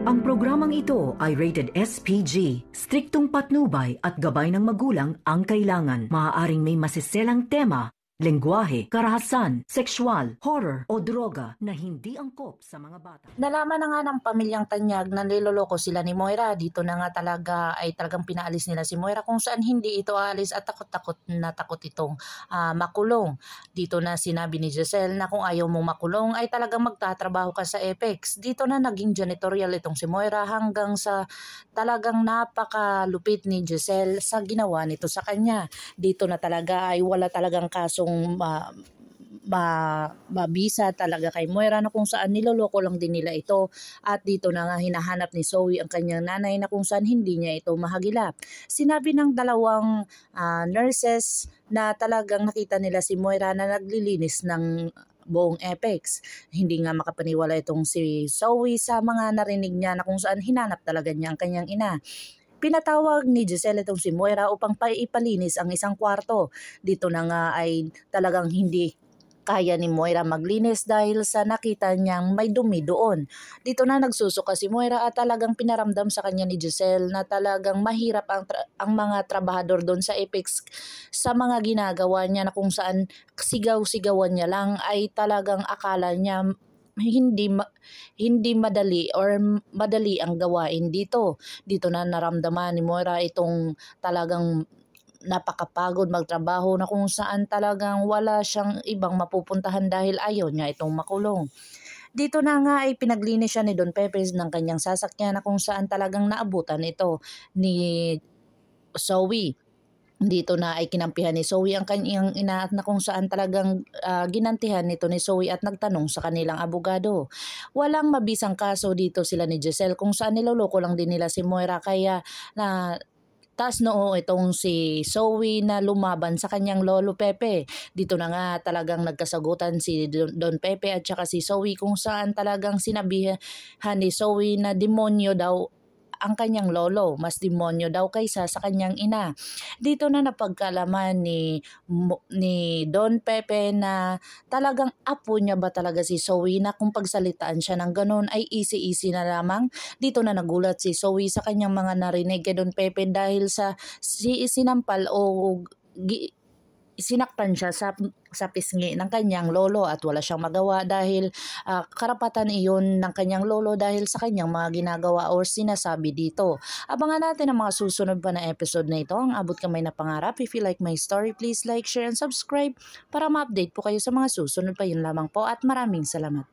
Ang programang ito ay rated SPG. Striktong patnubay at gabay ng magulang ang kailangan. Maaaring may masiselang tema, lengguwahe, karahasan, sexual, horror o droga na hindi angkop sa mga bata. Nalaman na nga ng pamilyang Tanyag na niloloko sila ni Moira. Dito na nga talagang pinaalis nila si Moira kung saan hindi ito aalis at takot itong makulong. Dito na sinabi ni Giselle na kung ayaw mong makulong ay talagang magtatrabaho ka sa Apex. Dito na naging janitorial itong si Moira hanggang sa talagang napakalupit ni Giselle sa ginawa nito sa kanya. Dito na talaga ay wala talagang kasong mabisa talaga kay Moira na kung saan niloloko lang din nila ito, at dito na nga hinahanap ni Zoe ang kanyang nanay na kung saan hindi niya ito mahagilap. Sinabi ng dalawang nurses na talagang nakita nila si Moira na naglilinis ng buong Apex. Hindi nga makapaniwala itong si Zoe sa mga narinig niya na kung saan hinanap talaga niya ang kanyang ina. Pinatawag ni Giselle itong si Moira upang ipalinis ang isang kwarto. Dito na nga ay talagang hindi kaya ni Moira maglinis dahil sa nakita niyang may dumi doon. Dito na nagsusuka si Moira at talagang pinaramdam sa kanya ni Giselle na talagang mahirap ang mga trabahador doon sa Apex sa mga ginagawa niya, na kung saan sigaw-sigawan niya lang ay talagang akala niya hindi madali or madali ang gawain dito. Dito na naramdaman ni Moira itong talagang napakapagod magtrabaho na kung saan talagang wala siyang ibang mapupuntahan dahil ayaw niya itong makulong. Dito na nga ay pinaglinis siya ni Don Pepe ng kanyang sasakyan na kung saan talagang naabutan ito ni Zoe. Dito na ay kinampihan ni Zoe ang kanyang ina at na kung saan talagang ginantihan nito ni Zoe at nagtanong sa kanilang abogado. Walang mabisang kaso dito sila ni Giselle kung saan niloloko lang din nila si Moira, kaya na taas noo itong si Zoe na lumaban sa kanyang lolo Pepe. Dito na nga talagang nagkasagutan si Don Pepe at saka si Zoe kung saan talagang sinabihan ni Zoe na demonyo daw ang kanyang lolo, mas demonyo daw kaysa sa kanyang ina. Dito na napagkalaman ni Don Pepe na talagang apo niya ba talaga si Zoe, na kung pagsalitaan siya ng ganun ay easy na lamang. Dito na nagulat si Zoe sa kanyang mga narinig kay Don Pepe dahil sa sinampal o sinaktan siya sa pisngi ng kanyang lolo at wala siyang magawa dahil karapatan iyon ng kanyang lolo dahil sa kanyang mga ginagawa o sinasabi dito. Abangan natin ang mga susunod pa na episode na ito. Ang abot kamay na pangarap. If you like my story, please like, share, and subscribe para ma-update po kayo sa mga susunod pa. Yun lamang po at maraming salamat.